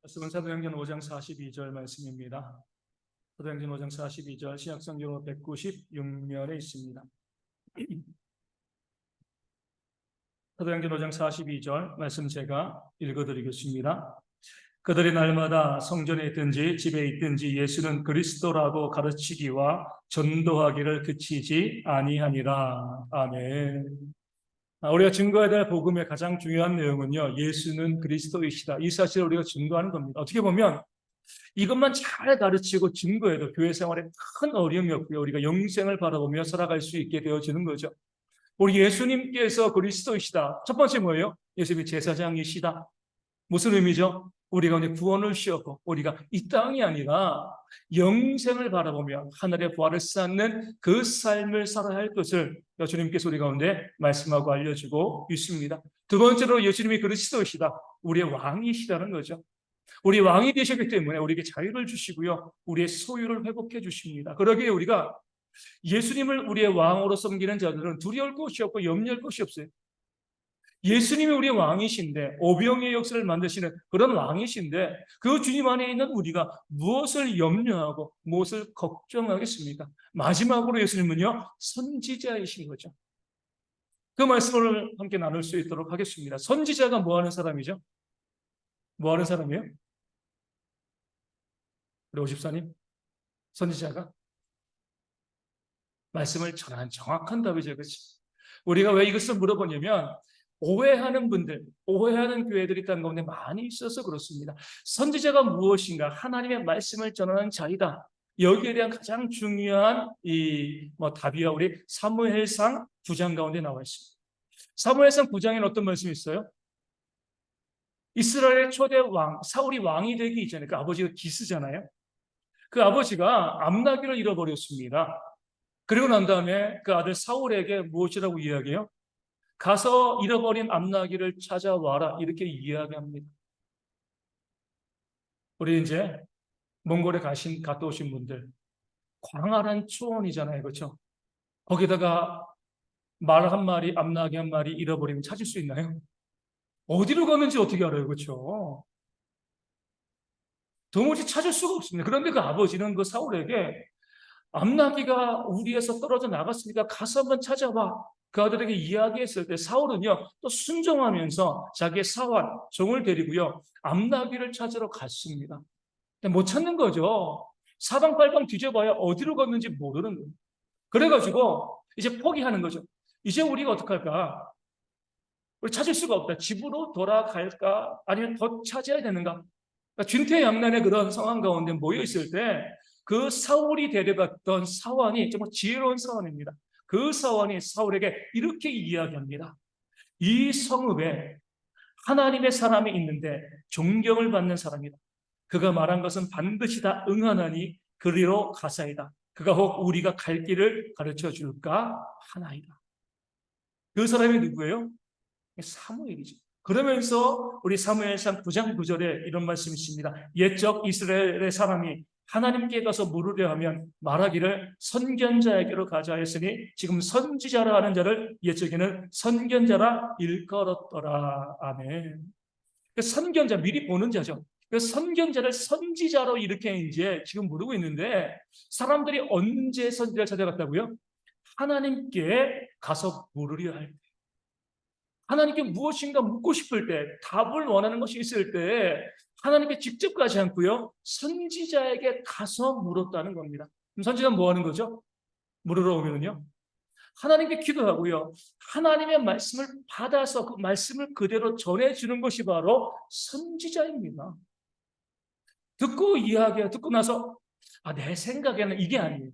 말씀은 사도행전 5장 42절 말씀입니다. 사도행전 5장 42절 신약성경 196면에 있습니다. 사도행전 5장 42절 말씀 제가 읽어드리겠습니다. 그들이 날마다 성전에 있든지 집에 있든지 예수는 그리스도라고 가르치기와 전도하기를 그치지 아니하니라. 아멘. 우리가 증거해야 될 복음의 가장 중요한 내용은요, 예수는 그리스도이시다. 이 사실을 우리가 증거하는 겁니다. 어떻게 보면 이것만 잘 가르치고 증거해도 교회 생활에 큰 어려움이 없고요, 우리가 영생을 바라보며 살아갈 수 있게 되어지는 거죠. 우리 예수님께서 그리스도이시다. 첫 번째 뭐예요? 예수님이 제사장이시다. 무슨 의미죠? 우리가 오늘 구원을 쉬었고 우리가 이 땅이 아니라 영생을 바라보며 하늘의 부활을 쌓는 그 삶을 살아야 할 것을 주님께서 우리 가운데 말씀하고 알려주고 있습니다. 두 번째로 예수님이 그리스도이시다. 우리의 왕이시다는 거죠. 우리 왕이 되셨기 때문에 우리에게 자유를 주시고요, 우리의 소유를 회복해 주십니다. 그러기에 우리가 예수님을 우리의 왕으로 섬기는 자들은 두려울 것이 없고 염려할 것이 없어요. 예수님이 우리의 왕이신데, 오병의 역사를 만드시는 그런 왕이신데, 그 주님 안에 있는 우리가 무엇을 염려하고 무엇을 걱정하겠습니까? 마지막으로 예수님은요, 선지자이신 거죠. 그 말씀을 함께 나눌 수 있도록 하겠습니다. 선지자가 뭐 하는 사람이죠? 뭐 하는 사람이에요? 우리 오집사님, 선지자가 말씀을 전한 정확한 답이죠. 그렇죠? 우리가 왜 이것을 물어보냐면, 오해하는 분들, 오해하는 교회들이 있다는 가운데 많이 있어서 그렇습니다. 선지자가 무엇인가? 하나님의 말씀을 전하는 자이다. 여기에 대한 가장 중요한 답이야 우리 사무엘상 9장 가운데 나와 있습니다. 사무엘상 9장에는 어떤 말씀이 있어요? 이스라엘의 초대 왕, 사울이 왕이 되기 이전에 그 아버지가 기스잖아요. 그 아버지가 암나귀를 잃어버렸습니다. 그리고 난 다음에 그 아들 사울에게 무엇이라고 이야기해요? 가서 잃어버린 암나귀를 찾아와라, 이렇게 이야기합니다. 우리 이제 몽골에 갔다 오신 분들, 광활한 초원이잖아요, 그렇죠? 거기다가 말 한 마리, 암나귀 한 마리 잃어버리면 찾을 수 있나요? 어디로 갔는지 어떻게 알아요, 그렇죠? 도무지 찾을 수가 없습니다. 그런데 그 아버지는 그 사울에게 암나귀가 우리에서 떨어져 나갔으니까 가서 한번 찾아봐, 그 아들에게 이야기했을 때 사울은요, 또 순종하면서 자기의 사환, 종을 데리고요, 암나귀를 찾으러 갔습니다. 근데 못 찾는 거죠. 사방팔방 뒤져봐야 어디로 갔는지 모르는 거예요. 그래가지고 이제 포기하는 거죠. 이제 우리가 어떡할까? 우리 찾을 수가 없다. 집으로 돌아갈까? 아니면 더 찾아야 되는가? 그러니까 진퇴양난의 그런 상황 가운데 모여 있을 때 그 사울이 데려갔던 사환이 정말 지혜로운 사환입니다. 그 사환이 사울에게 이렇게 이야기합니다. 이 성읍에 하나님의 사람이 있는데 존경을 받는 사람이다. 그가 말한 것은 반드시 다 응하나니 그리로 가사이다. 그가 혹 우리가 갈 길을 가르쳐 줄까 하나이다. 그 사람이 누구예요? 사무엘이죠. 그러면서 우리 사무엘상 9장 9절에 이런 말씀이 있습니다. 옛적 이스라엘의 사람이 하나님께 가서 물으려 하면 말하기를 선견자에게로 가자 했으니 지금 선지자라 하는 자를 옛적에는 선견자라 일컬었더라. 아멘. 선견자, 미리 보는 자죠. 선견자를 선지자로 이렇게 이제 지금 부르고 있는데, 사람들이 언제 선지자를 찾아갔다고요? 하나님께 가서 물으려 할 때, 하나님께 무엇인가 묻고 싶을 때, 답을 원하는 것이 있을 때 하나님께 직접 가지 않고요, 선지자에게 가서 물었다는 겁니다. 그럼 선지자는 뭐 하는 거죠? 물으러 오면요, 하나님께 기도하고요, 하나님의 말씀을 받아서 그 말씀을 그대로 전해주는 것이 바로 선지자입니다. 듣고 나서 내 생각에는 이게 아니에요,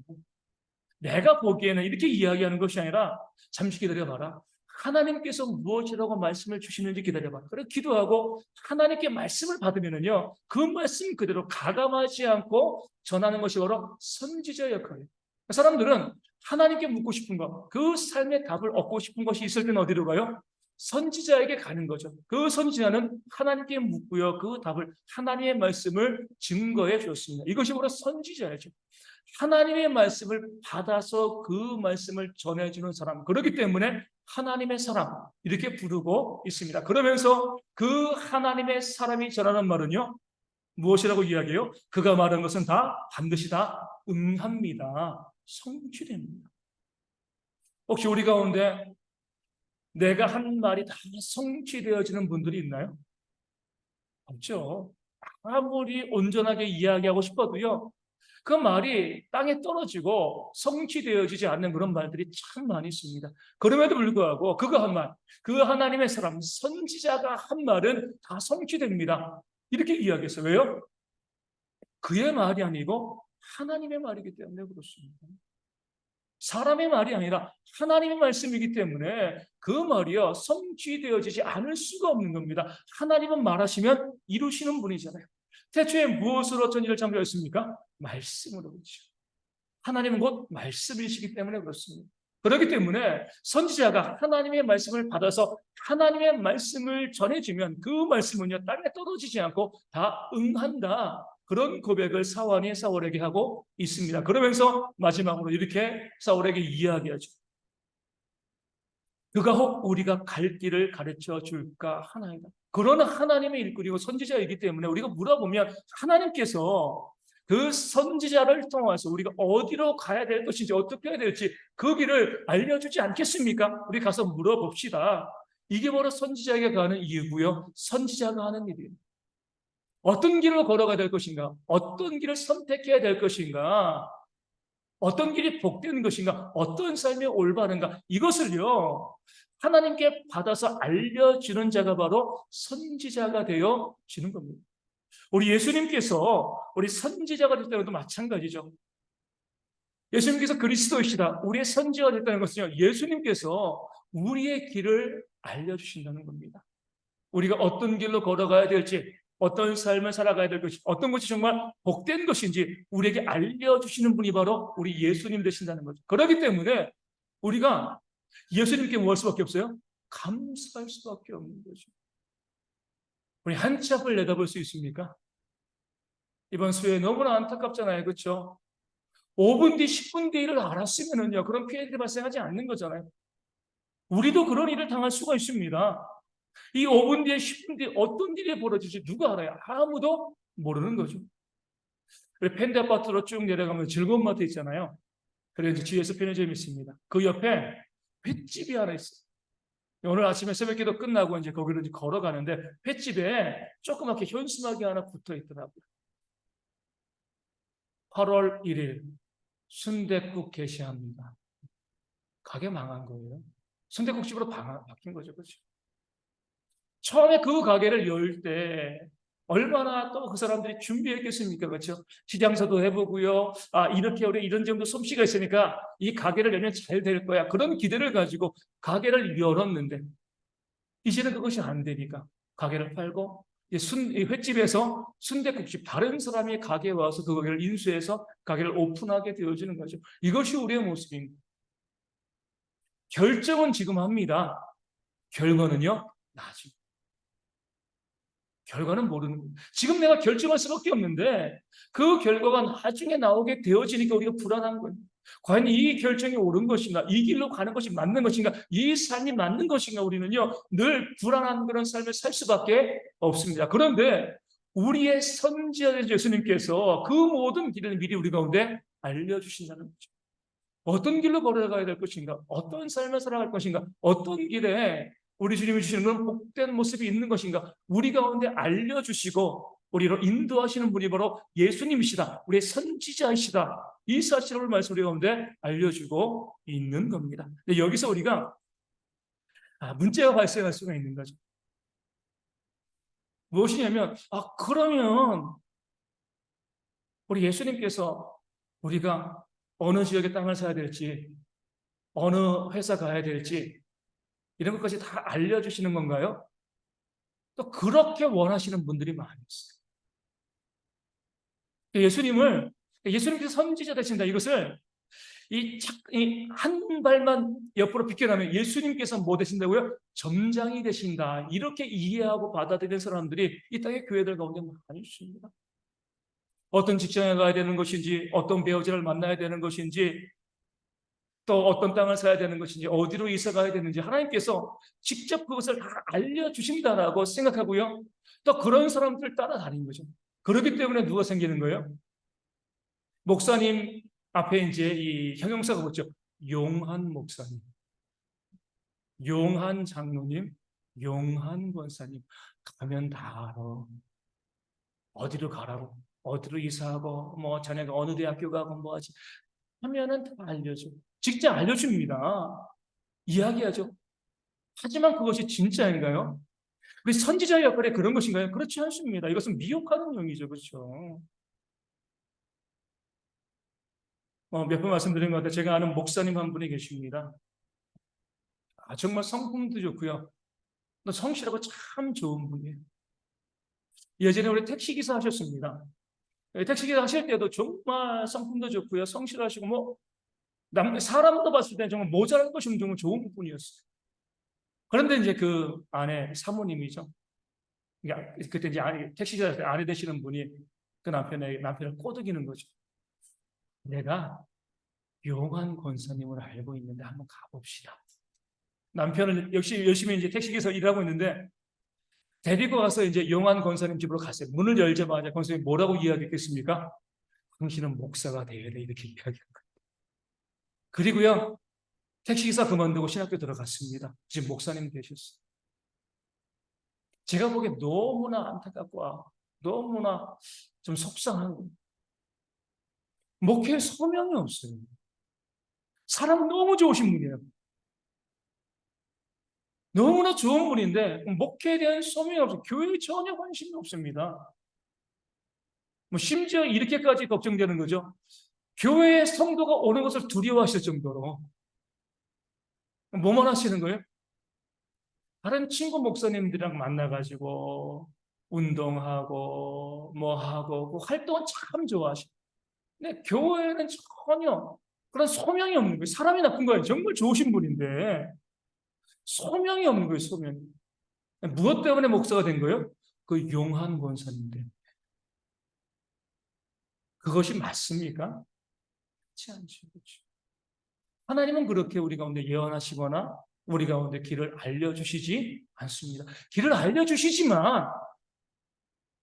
내가 보기에는 이렇게 이야기하는 것이 아니라 잠시 기다려봐라, 하나님께서 무엇이라고 말씀을 주시는지 기다려봐. 그래서 기도하고 하나님께 말씀을 받으면요, 그 말씀 그대로 가감하지 않고 전하는 것이 바로 선지자 역할이에요. 사람들은 하나님께 묻고 싶은 것, 그 삶의 답을 얻고 싶은 것이 있을 때는 어디로 가요? 선지자에게 가는 거죠. 그 선지자는 하나님께 묻고요, 그 답을, 하나님의 말씀을 증거해 주었습니다. 이것이 바로 선지자이죠. 하나님의 말씀을 받아서 그 말씀을 전해주는 사람, 그렇기 때문에 하나님의 사람 이렇게 부르고 있습니다. 그러면서 그 하나님의 사람이 전하는 말은요, 무엇이라고 이야기해요? 그가 말한 것은 다 반드시 다 응합니다. 성취됩니다. 혹시 우리 가운데 내가 한 말이 다 성취되어지는 분들이 있나요? 없죠. 아무리 온전하게 이야기하고 싶어도요, 그 말이 땅에 떨어지고 성취되어지지 않는 그런 말들이 참 많이 있습니다. 그럼에도 불구하고 그가 한 말, 그 하나님의 사람, 선지자가 한 말은 다 성취됩니다. 이렇게 이야기했어요. 왜요? 그의 말이 아니고 하나님의 말이기 때문에 그렇습니다. 사람의 말이 아니라 하나님의 말씀이기 때문에 그 말이요 성취되어지지 않을 수가 없는 겁니다. 하나님은 말하시면 이루시는 분이잖아요. 태초에 무엇으로 천지를 창조했습니까? 말씀으로. 그렇죠. 하나님은 곧 말씀이시기 때문에 그렇습니다. 그렇기 때문에 선지자가 하나님의 말씀을 받아서 하나님의 말씀을 전해주면 그 말씀은요 땅에 떨어지지 않고 다 응한다. 그런 고백을 사울에게 하고 있습니다. 그러면서 마지막으로 이렇게 사울에게 이야기하죠. 그가 혹 우리가 갈 길을 가르쳐 줄까 하나이다. 그러나 하나님의 일꾼이고 선지자이기 때문에 우리가 물어보면 하나님께서 그 선지자를 통해서 우리가 어디로 가야 될 것인지 어떻게 해야 될지 그 길을 알려주지 않겠습니까? 우리 가서 물어봅시다. 이게 바로 선지자에게 가는 이유고요. 선지자가 하는 일이에요. 어떤 길을 걸어가야 될 것인가? 어떤 길을 선택해야 될 것인가? 어떤 길이 복되는 것인가? 어떤 삶이 올바른가? 이것을요, 하나님께 받아서 알려주는 자가 바로 선지자가 되어지는 겁니다. 우리 예수님께서 우리 선지자가 됐다는 것도 마찬가지죠. 예수님께서 그리스도이시다. 우리의 선지자가 됐다는 것은요, 예수님께서 우리의 길을 알려주신다는 겁니다. 우리가 어떤 길로 걸어가야 될지, 어떤 삶을 살아가야 될 것인지, 어떤 것이 정말 복된 것인지 우리에게 알려주시는 분이 바로 우리 예수님 되신다는 거죠. 그렇기 때문에 우리가 예수님께 뭐 할 수밖에 없어요? 감사할 수밖에 없는 거죠. 우리 한 치 앞을 내다볼 수 있습니까? 이번 수요에 너무나 안타깝잖아요. 그렇죠? 5분 뒤, 10분 뒤를 알았으면은요, 그런 피해들이 발생하지 않는 거잖아요. 우리도 그런 일을 당할 수가 있습니다. 이 5분 뒤에 10분 뒤에 어떤 일이 벌어질지 누가 알아요? 아무도 모르는 거죠. 펜대 아파트로 쭉 내려가면 즐거운 마트 있잖아요. 그래서 뒤에서 편의점이 있습니다. 그 옆에 횟집이 하나 있어요. 오늘 아침에 새벽기도 끝나고 이제 거기로 이제 걸어가는데 횟집에 조그맣게 현수막이 하나 붙어 있더라고요. 8월 1일 순댓국 게시합니다. 가게 망한 거예요. 순댓국집으로 바뀐 거죠. 그렇죠? 처음에 그 가게를 열 때 얼마나 또 그 사람들이 준비했겠습니까? 그렇죠? 시장서도 해보고요. 이렇게 우리 이런 정도 솜씨가 있으니까 이 가게를 열면 잘 될 거야. 그런 기대를 가지고 가게를 열었는데 이제는 그것이 안 되니까 가게를 팔고 이 횟집에서 순댓국집 다른 사람이 가게에 와서 그 가게를 인수해서 가게를 오픈하게 되어지는 거죠. 이것이 우리의 모습입니다. 결정은 지금 합니다. 결과는요, 나중에. 결과는 모르는 거예요. 지금 내가 결정할 수밖에 없는데 그 결과가 나중에 나오게 되어지니까 우리가 불안한 거예요. 과연 이 결정이 옳은 것인가? 이 길로 가는 것이 맞는 것인가? 이 삶이 맞는 것인가? 우리는요 늘 불안한 그런 삶을 살 수밖에 없습니다. 그런데 우리의 선지자 예수님께서 그 모든 길을 미리 우리 가운데 알려주신다는 거죠. 어떤 길로 걸어가야 될 것인가? 어떤 삶을 살아갈 것인가? 어떤 길에 우리 주님이 주시는 그런 복된 모습이 있는 것인가? 우리 가운데 알려주시고 우리로 인도하시는 분이 바로 예수님이시다. 우리의 선지자이시다. 이 사실을 말씀 우리 가운데 알려주고 있는 겁니다. 근데 여기서 우리가 문제가 발생할 수가 있는 거죠. 무엇이냐면 그러면 우리 예수님께서 우리가 어느 지역에 땅을 사야 될지 어느 회사 가야 될지 이런 것까지 다 알려주시는 건가요? 또 그렇게 원하시는 분들이 많이 있어요. 예수님께서 선지자 되신다. 이것을 한 발만 옆으로 비껴나면 예수님께서 뭐 되신다고요? 점장이 되신다. 이렇게 이해하고 받아들이는 사람들이 이 땅의 교회들 가운데 많이 있습니다. 어떤 직장에 가야 되는 것인지, 어떤 배우자를 만나야 되는 것인지, 또 어떤 땅을 사야 되는 것인지, 어디로 이사 가야 되는지 하나님께서 직접 그것을 다 알려주신다라고 생각하고요. 또 그런 사람들을 따라다니는 거죠. 그렇기 때문에 누가 생기는 거예요? 목사님 앞에 이제 이 형용사가 뭐죠? 용한 목사님, 용한 장로님, 용한 권사님. 가면 다 알아. 어디로 가라고, 어디로 이사하고, 뭐 자네가 어느 대학교 가고 뭐 하지 하면은 다 알려줘. 직접 알려줍니다. 이야기하죠. 하지만 그것이 진짜인가요? 우리 선지자 역할에 그런 것인가요? 그렇지 않습니다. 이것은 미혹하는 용이죠. 그렇죠? 몇 번 말씀드린 것 같아요. 제가 아는 목사님 한 분이 계십니다. 정말 성품도 좋고요. 또 성실하고 참 좋은 분이에요. 예전에 우리 택시기사 하셨습니다. 택시기사 하실 때도 정말 성품도 좋고요. 성실하시고, 사람도 봤을 때 정말 모자랄 것이 없는 정말 좋은 분이었어요. 그런데 이제 그 아내, 사모님이죠. 그러니까 그때 이제 택시기사 아내 되시는 분이 그 남편을 꼬드기는 거죠. 내가 용한 권사님을 알고 있는데 한번 가봅시다. 남편은 역시 열심히 이제 택시기사 일하고 있는데 데리고 가서 이제 용한 권사님 집으로 갔어요. 문을 열자마자 권사님이 뭐라고 이야기했겠습니까? 당신은 목사가 되어야 돼. 이렇게 이야기한 거예요. 그리고요, 택시기사 그만두고 신학교 들어갔습니다. 지금 목사님 되셨어요. 제가 보기에 너무나 안타깝고 너무나 좀 속상한 거예요. 목회에 소명이 없어요. 사람 너무 좋으신 분이에요. 너무나 좋은 분인데 목회에 대한 소명이 없어요. 교회에 전혀 관심이 없습니다. 심지어 이렇게까지 걱정되는 거죠. 교회에 성도가 오는 것을 두려워하실 정도로. 뭐만 하시는 거예요? 다른 친구 목사님들이랑 만나가지고 운동하고 하고 그 활동은 참 좋아하시고, 근데 교회는 전혀 그런 소명이 없는 거예요. 사람이 나쁜 거예요. 정말 좋으신 분인데 소명이 없는 거예요. 소명이. 무엇 때문에 목사가 된 거예요? 그 용한 권사님들. 그것이 맞습니까? 그렇지 않죠. 그렇죠. 하나님은 그렇게 우리 가운데 예언하시거나 우리 가운데 길을 알려주시지 않습니다. 길을 알려주시지만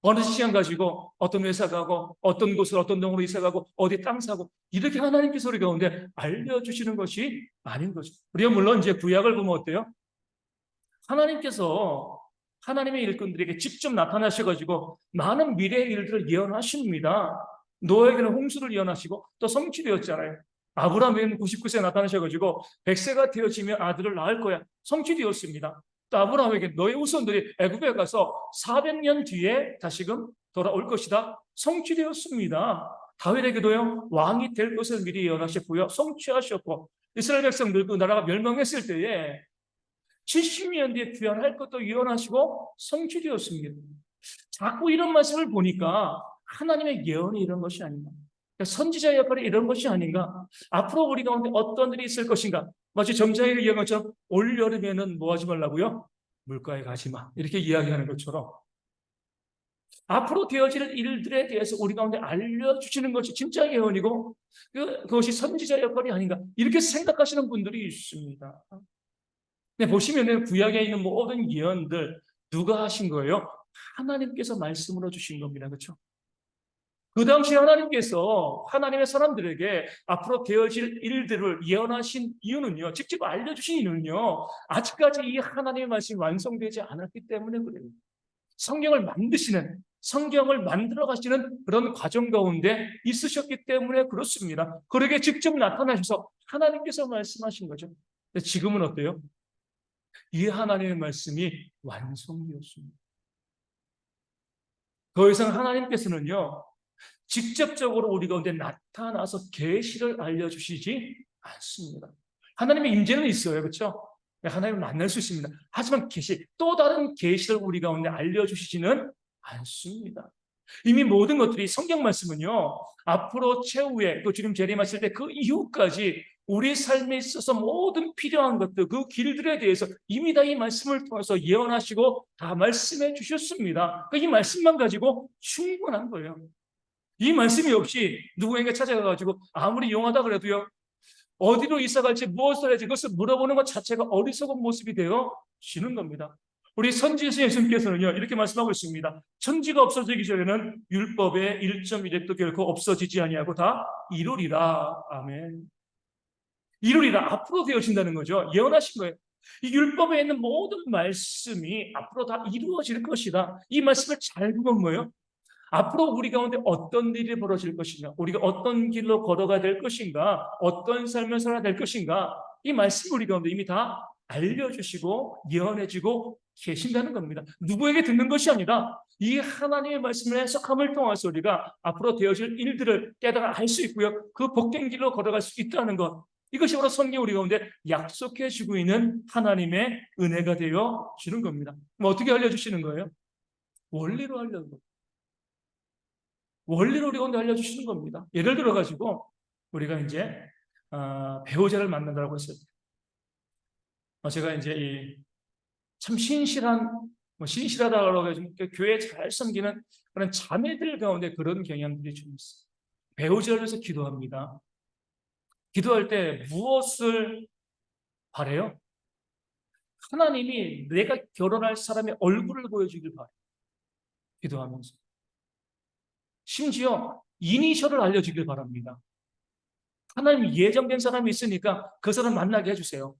어느 시간 가지고 어떤 회사 가고 어떤 곳을 어떤 동으로 이사 가고 어디 땅 사고 이렇게 하나님께서 우리 가운데 알려주시는 것이 아닌 거죠. 우리가 물론 이제 구약을 보면 어때요? 하나님께서 하나님의 일꾼들에게 직접 나타나셔가지고 많은 미래의 일들을 예언하십니다. 노아에게는 홍수를 예언하시고 또 성취되었잖아요. 아브라함에게는 99세 나타나셔가지고 100세가 되어지면 아들을 낳을 거야. 성취되었습니다. 또 아브라함에게 너의 후손들이 애굽에 가서 400년 뒤에 다시금 돌아올 것이다. 성취되었습니다. 다윗에게도요, 왕이 될 것을 미리 예언하셨고요, 성취하셨고, 이스라엘 백성들 그 나라가 멸망했을 때에 70년 뒤에 귀환할 것도 예언하시고 성취되었습니다. 자꾸 이런 말씀을 보니까 하나님의 예언이 이런 것이 아닌가, 선지자 역할이 이런 것이 아닌가, 앞으로 우리 가운데 어떤 일이 있을 것인가. 마치 점자의 이야기한 것처럼 올 여름에는 뭐 하지 말라고요? 물가에 가지 마. 이렇게 이야기하는 것처럼 앞으로 되어질 일들에 대해서 우리 가운데 알려주시는 것이 진짜 예언이고 그것이 선지자 역할이 아닌가, 이렇게 생각하시는 분들이 있습니다. 근데 보시면은 구약에 있는 모든 예언들 누가 하신 거예요? 하나님께서 말씀으로 주신 겁니다. 그렇죠? 그 당시 하나님께서 하나님의 사람들에게 앞으로 되어질 일들을 예언하신 이유는요, 직접 알려주신 이유는요, 아직까지 이 하나님의 말씀이 완성되지 않았기 때문에 그래요. 성경을 만들어 가시는 그런 과정 가운데 있으셨기 때문에 그렇습니다. 그러게 직접 나타나셔서 하나님께서 말씀하신 거죠. 근데 지금은 어때요? 이 하나님의 말씀이 완성되었습니다. 더 이상 하나님께서는요, 직접적으로 우리 가운데 나타나서 계시를 알려주시지 않습니다. 하나님의 임재는 있어요. 그렇죠? 하나님을 만날 수 있습니다. 하지만 또 다른 계시를 우리 가운데 알려주시지는 않습니다. 이미 모든 것들이, 성경 말씀은요, 앞으로 최후에 또 주님 재림하실 때 그 이후까지 우리 삶에 있어서 모든 필요한 것들, 그 길들에 대해서 이미 다 이 말씀을 통해서 예언하시고 다 말씀해 주셨습니다. 이 말씀만 가지고 충분한 거예요. 이 말씀이 없이 누구에게 찾아가가지고 아무리 용하다 그래도요, 어디로 이사 갈지 무엇을 할지 그것을 물어보는 것 자체가 어리석은 모습이 되어지는 겁니다. 우리 선지자 예수님께서는요, 이렇게 말씀하고 있습니다. 천지가 없어지기 전에는 율법의 1.1획도 결코 없어지지 아니하고 다 이루리라. 아멘. 이루리라. 앞으로 되어진다는 거죠. 예언하신 거예요. 이 율법에 있는 모든 말씀이 앞으로 다 이루어질 것이다. 이 말씀을 잘 보면 뭐예요? 앞으로 우리 가운데 어떤 일이 벌어질 것인가, 우리가 어떤 길로 걸어가야 될 것인가, 어떤 삶을 살아야 될 것인가, 이 말씀이 우리 가운데 이미 다 알려주시고 예언해주고 계신다는 겁니다. 누구에게 듣는 것이 아니라 이 하나님의 말씀을 해석함을 통해서 우리가 앞으로 되어질 일들을 깨달아 알 수 있고요, 그 복된 길로 걸어갈 수 있다는 것, 이것이 바로 성경 우리 가운데 약속해주고 있는 하나님의 은혜가 되어 주는 겁니다. 어떻게 알려주시는 거예요? 원리로 알려주는 거예요. 원리로 우리 가운데 알려주시는 겁니다. 예를 들어가지고 우리가 이제 배우자를 만난다고 했을 때, 제가 이제 참 신실하다고 해서 교회 잘 섬기는 그런 자매들 가운데 그런 경향들이 좀 있어요. 배우자를 위해서 기도합니다. 기도할 때 무엇을 바래요? 하나님이 내가 결혼할 사람의 얼굴을 보여주길 바래요. 기도하면서. 심지어 이니셜을 알려주길 바랍니다. 하나님 예정된 사람이 있으니까 그 사람 만나게 해주세요.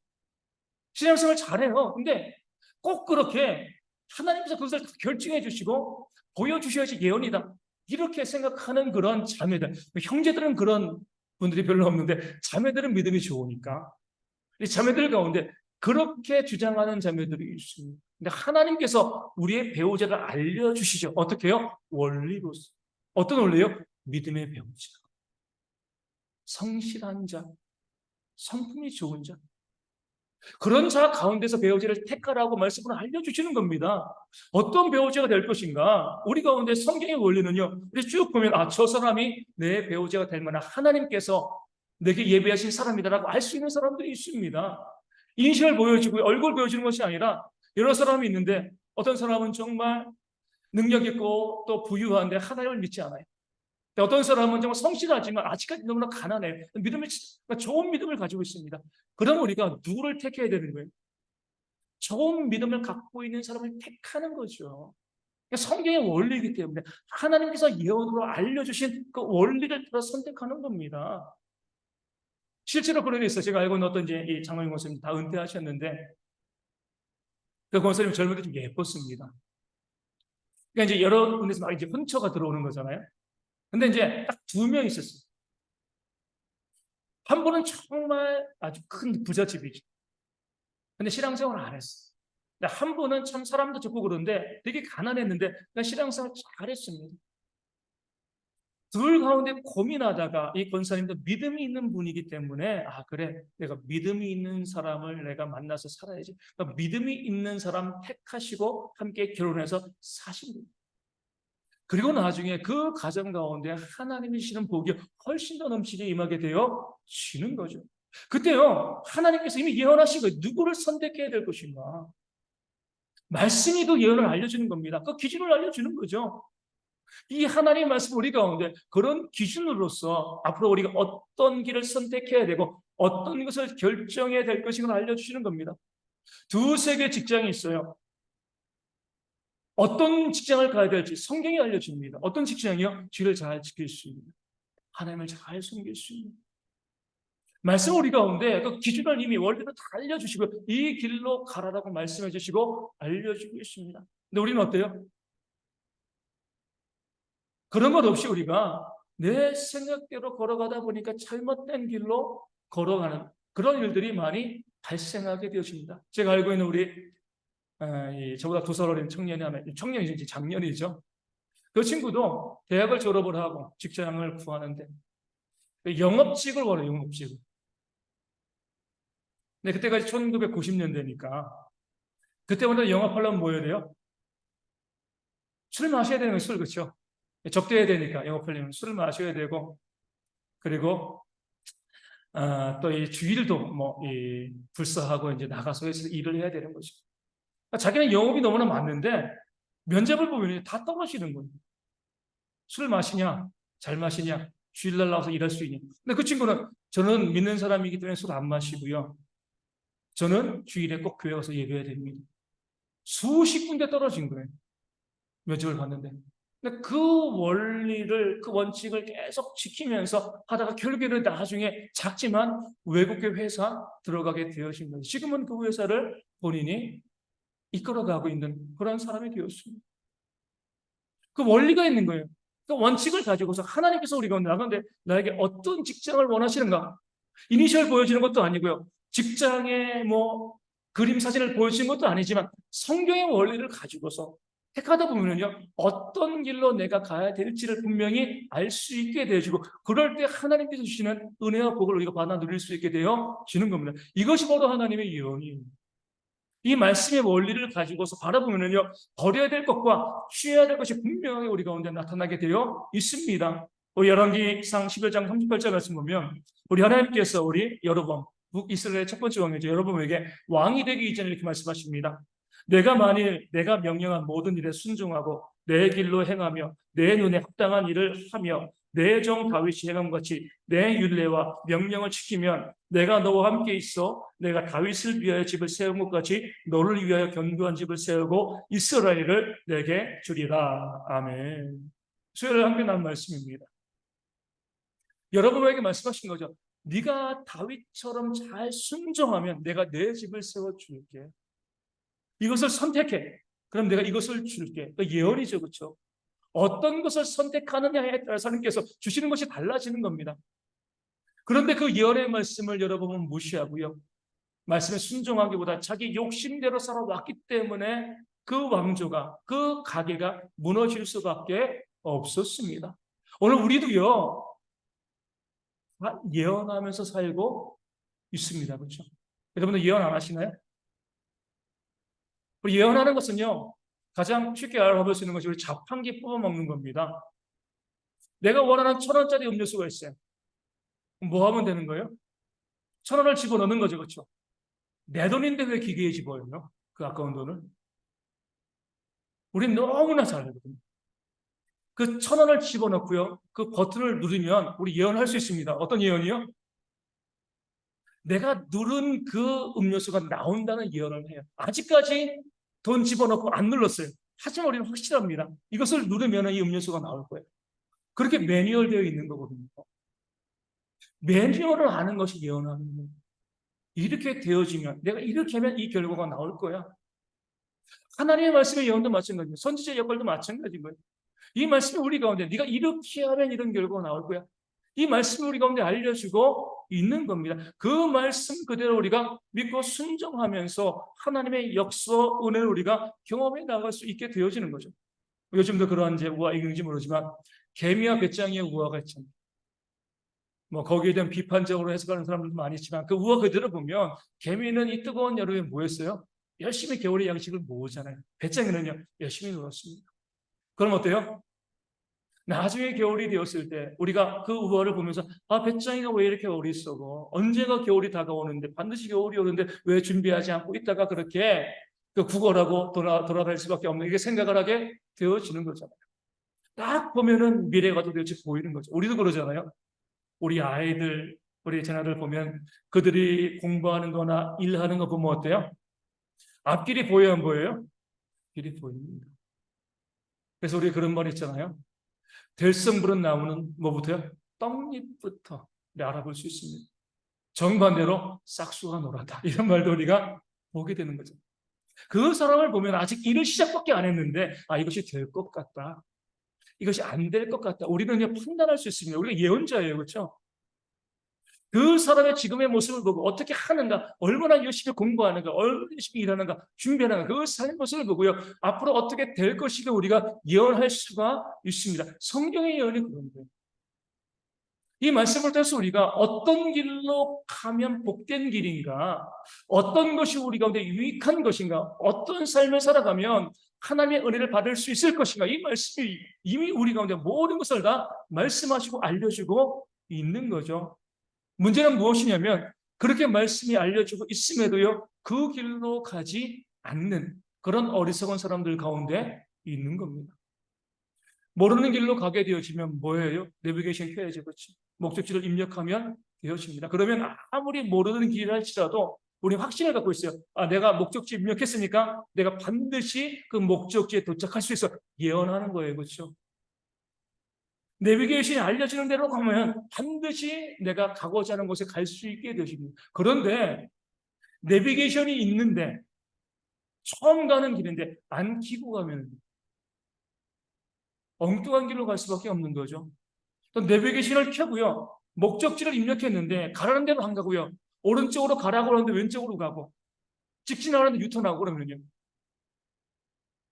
신앙생활 잘해요. 근데 꼭 그렇게 하나님께서 그것을 결정해 주시고 보여주셔야지 예언이다, 이렇게 생각하는 그런 자매들, 형제들은 그런 분들이 별로 없는데 자매들은 믿음이 좋으니까 이 자매들 가운데 그렇게 주장하는 자매들이 있습니다. 근데 하나님께서 우리의 배우자를 알려주시죠. 어떻게 해요? 원리로서. 어떤 원리요? 믿음의 배우자, 성실한 자, 성품이 좋은 자, 그런 자 가운데서 배우자를 택하라고 말씀을 알려주시는 겁니다. 어떤 배우자가 될 것인가? 우리 가운데 성경의 원리는요, 우리 쭉 보면 저 사람이 내 배우자가 될 만한 하나님께서 내게 예배하신 사람이다라고 알 수 있는 사람들이 있습니다. 이니셜 보여주고 얼굴 보여주는 것이 아니라 여러 사람이 있는데 어떤 사람은 정말 능력 있고 또 부유한데 하나님을 믿지 않아요. 어떤 사람은 정말 성실하지만 아직까지 너무나 가난해. 좋은 믿음을 가지고 있습니다. 그럼 우리가 누구를 택해야 되는 거예요? 좋은 믿음을 갖고 있는 사람을 택하는 거죠. 성경의 원리이기 때문에 하나님께서 예언으로 알려주신 그 원리를 따라 선택하는 겁니다. 실제로 그런 일 있어요. 제가 알고 있는 어떤 이 장로님 권사님 다 은퇴하셨는데 그 권사님 젊을 때 좀 예뻤습니다. 그러니까 이제 여러 군데서 막 이제 혼처가 들어오는 거잖아요. 근데 이제 딱 2명 있었어요. 한 분은 정말 아주 큰 부잣집이죠. 근데 신앙생활을 안 했어. 근데 한 분은 참 사람도 좋고 그런데 되게 가난했는데 신앙생활 잘했습니다. 둘 가운데 고민하다가 이 권사님도 믿음이 있는 분이기 때문에 그래, 내가 믿음이 있는 사람을 내가 만나서 살아야지. 그러니까 믿음이 있는 사람 택하시고 함께 결혼해서 사신 거예요. 그리고 나중에 그 가정 가운데 하나님이 주시는 복이 훨씬 더 넘치게 임하게 되어 지는 거죠. 그때요, 하나님께서 이미 예언하신 거예요. 누구를 선택해야 될 것인가. 말씀이 그 예언을 알려주는 겁니다. 그 기준을 알려주는 거죠. 이 하나님의 말씀 우리 가운데 그런 기준으로서 앞으로 우리가 어떤 길을 선택해야 되고 어떤 것을 결정해야 될 것인가 알려주시는 겁니다. 2-3개 직장이 있어요. 어떤 직장을 가야 될지 성경이 알려줍니다. 어떤 직장이요? 죄를 잘 지킬 수 있는, 하나님을 잘 섬길 수 있는 말씀 우리 가운데 그 기준을 이미 원리를 다 알려주시고 이 길로 가라라고 말씀해 주시고 알려주고 있습니다. 근데 우리는 어때요? 그런 것 없이 우리가 내 생각대로 걸어가다 보니까 잘못된 길로 걸어가는 그런 일들이 많이 발생하게 되어집니다. 제가 알고 있는 우리 저보다 2살 어린 청년이 하나, 청년이지 작년이죠. 그 친구도 대학을 졸업을 하고 직장을 구하는데 영업직을 원해요. 영업직을. 근데 그때까지 1990년대니까 그때부터 영업하려면 뭐 해야 돼요? 술 마셔야 되는 거예요. 술, 그렇죠? 접대해야 되니까 영업하려면 술을 마셔야 되고, 그리고 또 이 주일도 불사하고 이제 나가서 해서 일을 해야 되는 거죠. 그러니까 자기는 영업이 너무나 많은데 면접을 보면 다 떨어지는 거예요. 술 마시냐, 잘 마시냐, 주일날 나와서 일할 수 있냐. 근데 그 친구는 저는 믿는 사람이기 때문에 술 안 마시고요. 저는 주일에 꼭 교회 가서 예배해야 됩니다. 수십 군데 떨어진 거예요. 면접을 봤는데. 근데 그 원리를, 그 원칙을 계속 지키면서 하다가 결국에는 나중에 작지만 외국계 회사 들어가게 되어진 거예요. 지금은 그 회사를 본인이 이끌어가고 있는 그런 사람이 되었습니다. 그 원리가 있는 거예요. 그 원칙을 가지고서 하나님께서 우리가 나가는데 나에게 어떤 직장을 원하시는가? 이니셜 보여주는 것도 아니고요. 직장의 뭐 그림 사진을 보여주는 것도 아니지만 성경의 원리를 가지고서 택하다 보면요, 어떤 길로 내가 가야 될지를 분명히 알 수 있게 되어지고, 그럴 때 하나님께서 주시는 은혜와 복을 우리가 받아 누릴 수 있게 되어지는 겁니다. 이것이 바로 하나님의 예언이에요. 이 말씀의 원리를 가지고서 바라보면요, 버려야 될 것과 취해야 될 것이 분명하게 우리 가운데 나타나게 되어 있습니다. 열왕기상 11장 38절 말씀 보면, 우리 하나님께서 우리 여로보암, 북이스라엘의 첫 번째 왕이죠, 여로보암에게 왕이 되기 이전에 이렇게 말씀하십니다. 내가 만일 내가 명령한 모든 일에 순종하고 내 길로 행하며 내 눈에 합당한 일을 하며 내 종 다윗이 행함 같이 내 율례와 명령을 지키면 내가 너와 함께 있어 내가 다윗을 위하여 집을 세운 것 같이 너를 위하여 견고한 집을 세우고 이스라엘을 내게 주리라. 아멘. 수요일에 함께 나눈 말씀입니다. 여러분에게 말씀하신 거죠. 네가 다윗처럼 잘 순종하면 내가 내 집을 세워줄게. 이것을 선택해. 그럼 내가 이것을 줄게. 예언이죠, 그렇죠? 어떤 것을 선택하느냐에 따라서 하나님께서 주시는 것이 달라지는 겁니다. 그런데 그 예언의 말씀을 여러분은 무시하고요, 말씀에 순종하기보다 자기 욕심대로 살아왔기 때문에 그 왕조가, 그 가계가 무너질 수밖에 없었습니다. 오늘 우리도요, 예언하면서 살고 있습니다, 그렇죠? 여러분들 예언 안 하시나요? 우리 예언하는 것은요, 가장 쉽게 알아볼 수 있는 것이 우리 자판기 뽑아먹는 겁니다. 내가 원하는 1,000원짜리 음료수가 있어요. 뭐 하면 되는 거예요? 1,000원을 집어넣는 거죠, 그렇죠? 내 돈인데 왜 기계에 집어넣어요? 그 아까운 돈을. 우린 너무나 잘 알거든요. 그 1,000원을 집어넣고요, 그 버튼을 누르면 우리 예언할 수 있습니다. 어떤 예언이요? 내가 누른 그 음료수가 나온다는 예언을 해요. 아직까지 돈 집어넣고 안 눌렀어요. 하지만 우리는 확실합니다. 이것을 누르면 이 음료수가 나올 거예요. 그렇게 매뉴얼되어 있는 거거든요. 매뉴얼을 아는 것이 예언하는 거예요. 이렇게 되어지면, 내가 이렇게 하면 이 결과가 나올 거야. 하나님의 말씀의 예언도 마찬가지예요. 선지자의 역할도 마찬가지인 거예요. 이 말씀이 우리 가운데 네가 이렇게 하면 이런 결과가 나올 거야. 이 말씀이 우리 가운데 알려주고 있는 겁니다. 그 말씀 그대로 우리가 믿고 순종하면서 하나님의 역사와 은혜를 우리가 경험해 나갈 수 있게 되어지는 거죠. 요즘도 그러한 우화가 있는지 모르지만 개미와 배짱이의 우화가 있잖아요. 뭐 거기에 대한 비판적으로 해석하는 사람들도 많이 있지만 그 우화 그대로 보면 개미는 이 뜨거운 여름에 뭐 했어요? 열심히 겨울의 양식을 모으잖아요. 배짱이는요, 열심히 놀았습니다. 그럼 어때요? 나중에 겨울이 되었을 때 우리가 그 우화를 보면서 배짱이가 왜 이렇게 어리석어? 언제가 겨울이 다가오는데, 반드시 겨울이 오는데 왜 준비하지 않고 있다가 그렇게 그 구걸하고 돌아갈 수밖에 없는, 이게 생각을 하게 되어지는 거잖아요. 딱 보면은 미래가 도대체 보이는 거죠. 우리도 그러잖아요. 우리 아이들, 우리 자녀들 보면 그들이 공부하는 거나 일하는 거 보면 어때요? 앞길이 보여요, 안 보여요? 길이 보입니다. 그래서 우리 그런 말 있잖아요. 들썩 부른 나무는 뭐부터요? 떡잎부터 알아볼 수 있습니다. 정반대로 싹수가 노랗다, 이런 말도 우리가 보게 되는 거죠. 그 사람을 보면 아직 일을 시작밖에 안 했는데 이것이 될 것 같다, 이것이 안 될 것 같다, 우리는 판단할 수 있습니다. 우리가 예언자예요, 그렇죠? 그 사람의 지금의 모습을 보고 어떻게 하는가, 얼마나 열심히 공부하는가, 얼마나 열심히 일하는가, 준비하는가, 그 삶의 모습을 보고요, 앞으로 어떻게 될 것이가 우리가 예언할 수가 있습니다. 성경의 예언이 그런 거예요. 이 말씀을 통해서 우리가 어떤 길로 가면 복된 길인가, 어떤 것이 우리 가운데 유익한 것인가, 어떤 삶을 살아가면 하나님의 은혜를 받을 수 있을 것인가, 이 말씀이 이미 우리 가운데 모든 것을 다 말씀하시고 알려주고 있는 거죠. 문제는 무엇이냐면 그렇게 말씀이 알려주고 있음에도요, 그 길로 가지 않는 그런 어리석은 사람들 가운데 있는 겁니다. 모르는 길로 가게 되어지면 뭐예요? 내비게이션 켜야죠, 그렇죠? 목적지를 입력하면 되어집니다. 그러면 아무리 모르는 길을 할지라도 우리는 확신을 갖고 있어요. 내가 목적지에 입력했으니까 내가 반드시 그 목적지에 도착할 수 있어. 예언하는 거예요. 그렇죠? 내비게이션이 알려주는 대로 가면 반드시 내가 가고자 하는 곳에 갈 수 있게 되십니다. 그런데 내비게이션이 있는데 처음 가는 길인데 안 켜고 가면 엉뚱한 길로 갈 수밖에 없는 거죠. 또 내비게이션을 켜고요. 목적지를 입력했는데 가라는 대로 안 가고요. 오른쪽으로 가라고 하는데 왼쪽으로 가고 직진하는데 유턴하고 그러면요.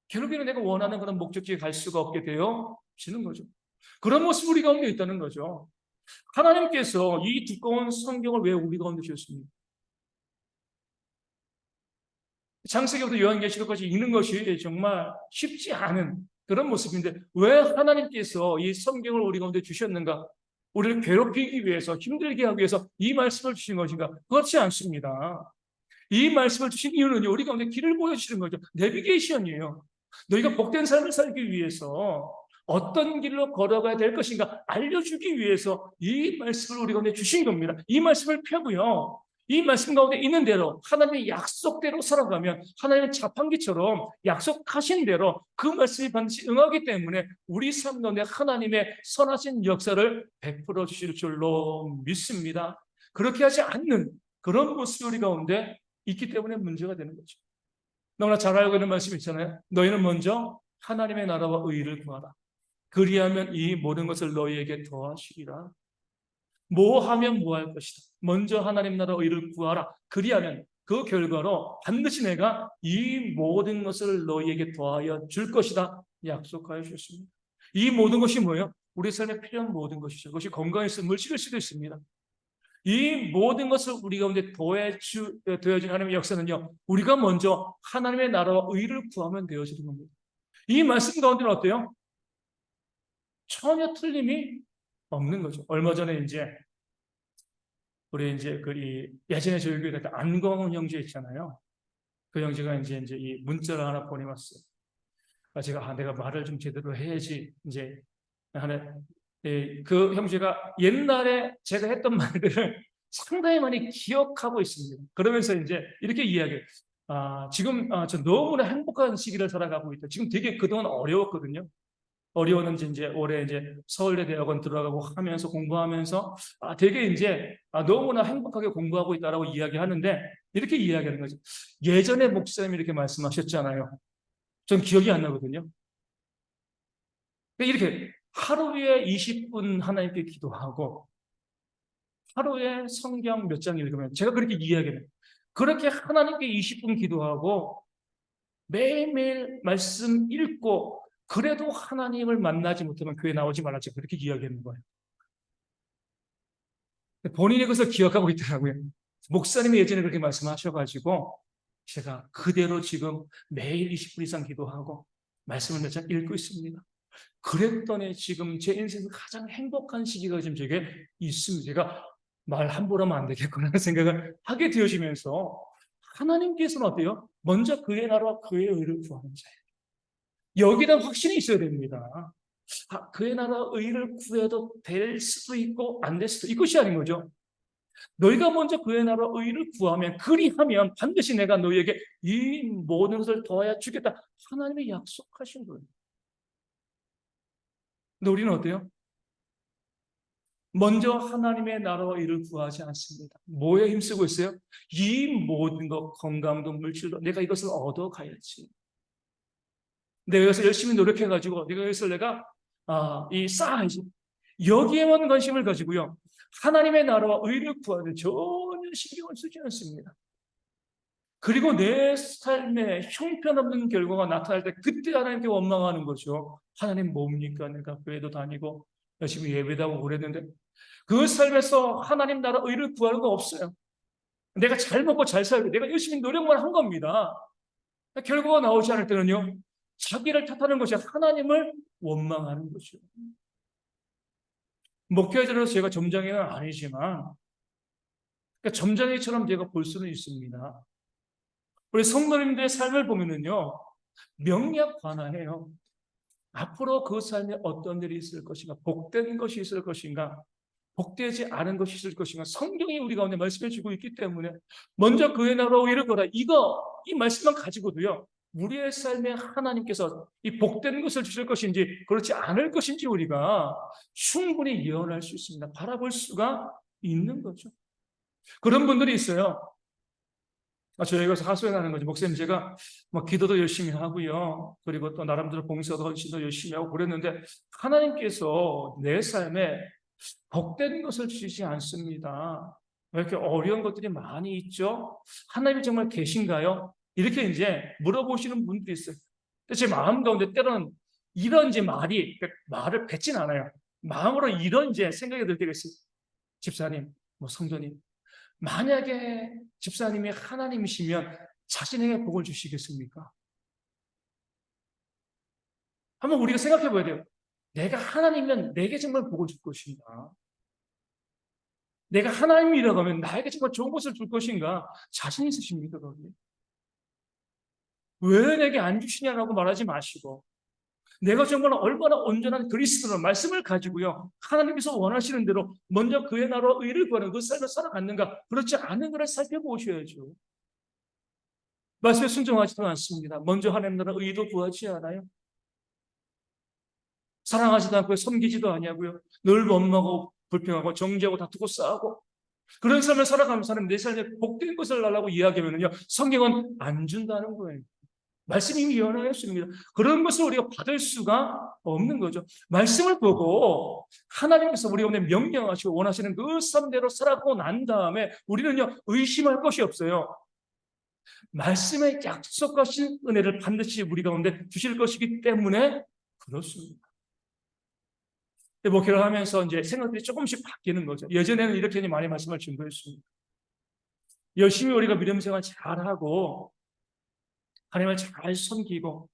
결국에는 내가 원하는 그런 목적지에 갈 수가 없게 되어지는 거죠. 그런 모습이 우리 가운데 있다는 거죠. 하나님께서 이 두꺼운 성경을 왜 우리 가운데 주셨습니까? 창세기부터 요한계시록까지 읽는 것이 정말 쉽지 않은 그런 모습인데 왜 하나님께서 이 성경을 우리 가운데 주셨는가? 우리를 괴롭히기 위해서, 힘들게 하기 위해서 이 말씀을 주신 것인가? 그렇지 않습니다. 이 말씀을 주신 이유는요, 우리 가운데 길을 보여주시는 거죠. 내비게이션이에요. 너희가 복된 삶을 살기 위해서 어떤 길로 걸어가야 될 것인가 알려주기 위해서 이 말씀을 우리 가운데 주신 겁니다. 이 말씀을 펴고요. 이 말씀 가운데 있는 대로 하나님의 약속대로 살아가면 하나님의 자판기처럼 약속하신 대로 그 말씀이 반드시 응하기 때문에 우리 삶 가운데 하나님의 선하신 역사를 베풀어 주실 줄로 믿습니다. 그렇게 하지 않는 그런 모습이 우리 가운데 있기 때문에 문제가 되는 거죠. 너무나 잘 알고 있는 말씀이 있잖아요. 너희는 먼저 하나님의 나라와 의를 구하라. 그리하면 이 모든 것을 너희에게 더하시리라. 뭐 하면 뭐 할 것이다. 먼저 하나님 나라 의를 구하라. 그리하면 그 결과로 반드시 내가 이 모든 것을 너희에게 더하여 줄 것이다. 약속하여 주셨습니다. 이 모든 것이 뭐예요? 우리 삶에 필요한 모든 것이죠. 그것이 건강일 수도 물질일 수도 있습니다. 이 모든 것을 우리 가운데 더해준 하나님의 역사는요, 우리가 먼저 하나님의 나라와 의를 구하면 되어지는 겁니다. 이 말씀 가운데는 어때요? 전혀 틀림이 없는 거죠. 얼마 전에 우리 예전에 저희 교회 갔다 안광훈 형제 있잖아요. 그 형제가 이제 이 문자를 하나 보내왔어요. 제가 내가 말을 좀 제대로 해야지 하나 그 형제가 옛날에 제가 했던 말들을 상당히 많이 기억하고 있습니다. 그러면서 이렇게 이야기해요. 지금 저 너무나 행복한 시기를 살아가고 있다. 지금 되게 그동안 어려웠거든요. 어려웠는지 올해 서울대 대학원 들어가고 하면서 공부하면서 되게 너무나 행복하게 공부하고 있다라고 이야기하는데 이렇게 이야기하는 거죠. 예전에 목사님이 이렇게 말씀하셨잖아요. 전 기억이 안 나거든요. 이렇게 하루에 20분 하나님께 기도하고 하루에 성경 몇 장 읽으면 제가 그렇게 이야기해요. 그렇게 하나님께 20분 기도하고 매일매일 말씀 읽고 그래도 하나님을 만나지 못하면 교회 나오지 말라 제가 그렇게 이야기하는 거예요. 본인이 그것을 기억하고 있더라고요. 목사님이 예전에 그렇게 말씀하셔가지고 제가 그대로 지금 매일 20분 이상 기도하고 말씀을 몇 장 읽고 있습니다. 그랬더니 지금 제 인생에서 가장 행복한 시기가 지금 제게 있습니다. 제가 말 함부로 하면 안 되겠구나 생각을 하게 되어지면서 하나님께서는 어때요? 먼저 그의 나라와 그의 의를 구하는 자예요. 여기다 확신이 있어야 됩니다. 그의 나라 의를 구해도 될 수도 있고 안 될 수도 이것이 아닌 거죠. 너희가 먼저 그의 나라 의를 구하면 그리하면 반드시 내가 너희에게 이 모든 것을 더하여 주겠다. 하나님이 약속하신 거예요. 근데 우리는 어때요? 먼저 하나님의 나라와 의를 구하지 않습니다. 뭐에 힘쓰고 있어요? 이 모든 것, 건강도 물질도 내가 이것을 얻어가야지. 내가 이것을 열심히 노력해가지고 내가 이것을 쌓아야지. 여기에만 관심을 가지고요. 하나님의 나라와 의를 구하는 전혀 신경을 쓰지 않습니다. 그리고 내 삶에 형편없는 결과가 나타날 때 그때 하나님께 원망하는 거죠. 하나님 뭡니까? 내가 교회도 다니고 열심히 예배도 하고 그랬는데 그 삶에서 하나님 나라 의를 구하는 거 없어요. 내가 잘 먹고 잘 살고 내가 열심히 노력만 한 겁니다. 결과가 나오지 않을 때는요. 자기를 탓하는 것이 하나님을 원망하는 거죠. 목회자로서 제가 점장이는 아니지만 점장이처럼 제가 볼 수는 있습니다. 우리 성도님들의 삶을 보면은요. 명약관화해요. 앞으로 그 삶에 어떤 일이 있을 것인가, 복된 것이 있을 것인가, 복되지 않은 것이 있을 것인가? 성경이 우리 가운데 말씀해 주고 있기 때문에 먼저 그의 나라로 이르거라. 이 말씀만 가지고도요, 우리의 삶에 하나님께서 이 복된 것을 주실 것인지 그렇지 않을 것인지 우리가 충분히 예언할 수 있습니다. 바라볼 수가 있는 거죠. 그런 분들이 있어요. 저희가 하소연하는 거죠. 목사님, 제가 기도도 열심히 하고요, 그리고 또 나름대로 봉사도 헌신도 열심히 하고 그랬는데 하나님께서 내 삶에 복된 것을 주시지 않습니다. 왜 이렇게 어려운 것들이 많이 있죠? 하나님이 정말 계신가요? 이렇게 이제 물어보시는 분들이 있어요. 제 마음 가운데 때로는 이런 이제 말을 뱉진 않아요. 마음으로 이런 이제 생각이 들 때가 있어요. 집사님, 성도님, 만약에 집사님이 하나님이시면 자신에게 복을 주시겠습니까? 한번 우리가 생각해 봐야 돼요. 내가 하나님이면 내게 정말 복을 줄 것인가? 내가 하나님이라고 하면 나에게 정말 좋은 것을 줄 것인가? 자신 있으십니까, 거기? 왜 내게 안 주시냐라고 말하지 마시고, 내가 정말 얼마나 온전한 그리스도로 말씀을 가지고요, 하나님께서 원하시는 대로 먼저 그의 나라 의를 구하는 그 삶을 살아갔는가, 그렇지 않은 것을 살펴보셔야죠. 말씀에 순종하지도 않습니다. 먼저 하나님 나라 의도 구하지 않아요. 사랑하지도 않고 섬기지도 아니하고요, 늘 원망하고 불평하고 정죄하고 다투고 싸우고, 그런 삶을 살아가면서 하나님 내 삶에 복된 것을 달라고 이야기하면요, 성경은 안 준다는 거예요. 말씀이 이미 예언하였습니다. 그런 것을 우리가 받을 수가 없는 거죠. 말씀을 보고 하나님께서 우리 오늘 명령하시고 원하시는 그 삶대로 살아가고 난 다음에 우리는요, 의심할 것이 없어요. 말씀에 약속하신 은혜를 반드시 우리 가운데 주실 것이기 때문에 그렇습니다. 목회를 하면서 이제 생각들이 조금씩 바뀌는 거죠. 예전에는 이렇게 많이 말씀을 증거했습니다. 열심히 우리가 믿음 생활 잘하고 하나님을 잘 섬기고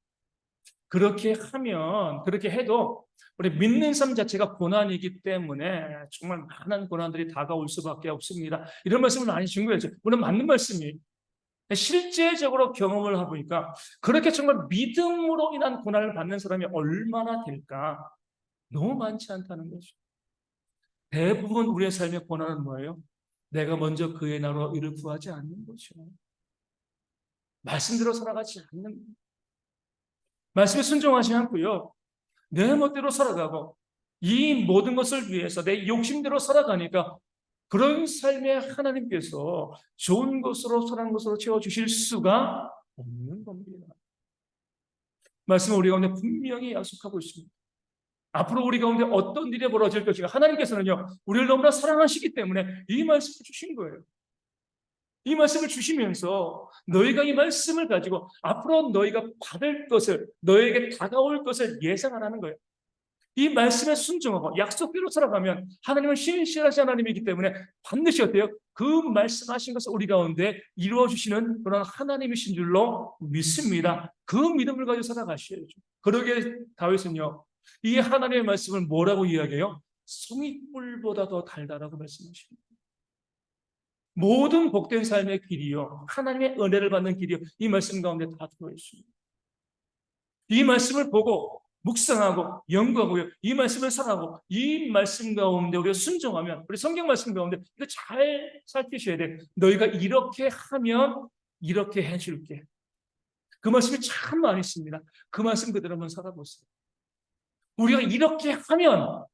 그렇게 해도 우리 믿는 삶 자체가 고난이기 때문에 정말 많은 고난들이 다가올 수밖에 없습니다. 이런 말씀을 많이 증거했죠. 물론 맞는 말씀이, 실제적으로 경험을 해보니까 그렇게 정말 믿음으로 인한 고난을 받는 사람이 얼마나 될까? 너무 많지 않다는 거죠. 대부분 우리의 삶의 고난은 뭐예요? 내가 먼저 그의 나라와 의를 구하지 않는 거죠. 말씀대로 살아가지 않는, 말씀에 순종하지 않고요, 내 멋대로 살아가고 이 모든 것을 위해서 내 욕심대로 살아가니까 그런 삶에 하나님께서 좋은 것으로 선한 것으로 채워주실 수가 없는 겁니다. 말씀은 우리 가운데 분명히 약속하고 있습니다. 앞으로 우리 가운데 어떤 일이 벌어질 것인가, 하나님께서는요, 우리를 너무나 사랑하시기 때문에 이 말씀을 주신 거예요. 이 말씀을 주시면서 너희가 이 말씀을 가지고 앞으로 너희가 받을 것을, 너에게 다가올 것을 예상하라는 거예요. 이 말씀에 순종하고 약속대로 살아가면 하나님은 신실하신 하나님이기 때문에 반드시 어때요? 그 말씀하신 것을 우리 가운데 이루어주시는 그런 하나님이신 줄로 믿습니다. 그 믿음을 가지고 살아가셔야죠. 그러게 다윗은요, 이 하나님의 말씀을 뭐라고 이야기해요? 송이꿀보다 더 달달하고 말씀하십니다. 모든 복된 삶의 길이요, 하나님의 은혜를 받는 길이요, 이 말씀 가운데 다 들어있습니다. 이 말씀을 보고 묵상하고 연구하고요, 이 말씀을 살아가고 이 말씀 가운데 우리가 순종하면, 우리 성경 말씀 가운데 이거 잘 살피셔야 돼. 너희가 이렇게 하면 이렇게 해줄게. 그 말씀이 참 많이 있습니다. 그 말씀 그대로 한번 살아보세요. 우리가 이렇게 하면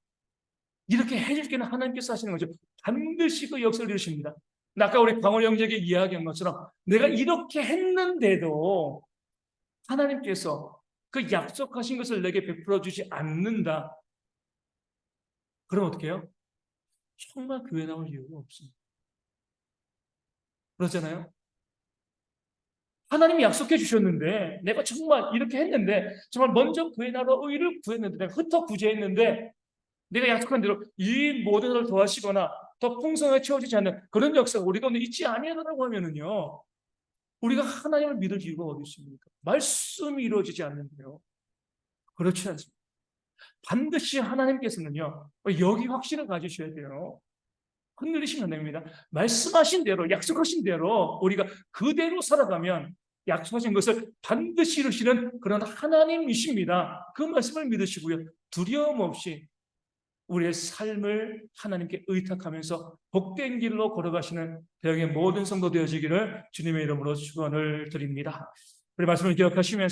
이렇게 해줄게는 하나님께서 하시는 거죠. 반드시 그 역사를 이루십니다. 아까 우리 광월 형제에게 이야기한 것처럼 내가 이렇게 했는데도 하나님께서 그 약속하신 것을 내게 베풀어 주지 않는다. 그럼 어떻게 해요? 정말 교회 나올 이유가 없습니다. 그렇잖아요? 하나님이 약속해 주셨는데 내가 정말 이렇게 했는데, 정말 먼저 교회 나라 의를 구했는데, 내가 흩어 구제했는데 내가 약속한 대로 이 모든 것을 더하시거나 더 풍성하게 채워지지 않는 그런 역사가 우리 가운데 있지 아니하다고 하면은요, 우리가 하나님을 믿을 이유가 어디 있습니까? 말씀이 이루어지지 않는데요. 그렇지 않습니다. 반드시 하나님께서는요, 여기 확신을 가지셔야 돼요. 흔들리시면 안 됩니다. 말씀하신 대로, 약속하신 대로 우리가 그대로 살아가면 약속하신 것을 반드시 이루시는 그런 하나님이십니다. 그 말씀을 믿으시고요, 두려움 없이 우리의 삶을 하나님께 의탁하면서 복된 길로 걸어가시는 대학의 모든 성도 되어지기를 주님의 이름으로 축원을 드립니다. 우리 말씀을 기억하시면서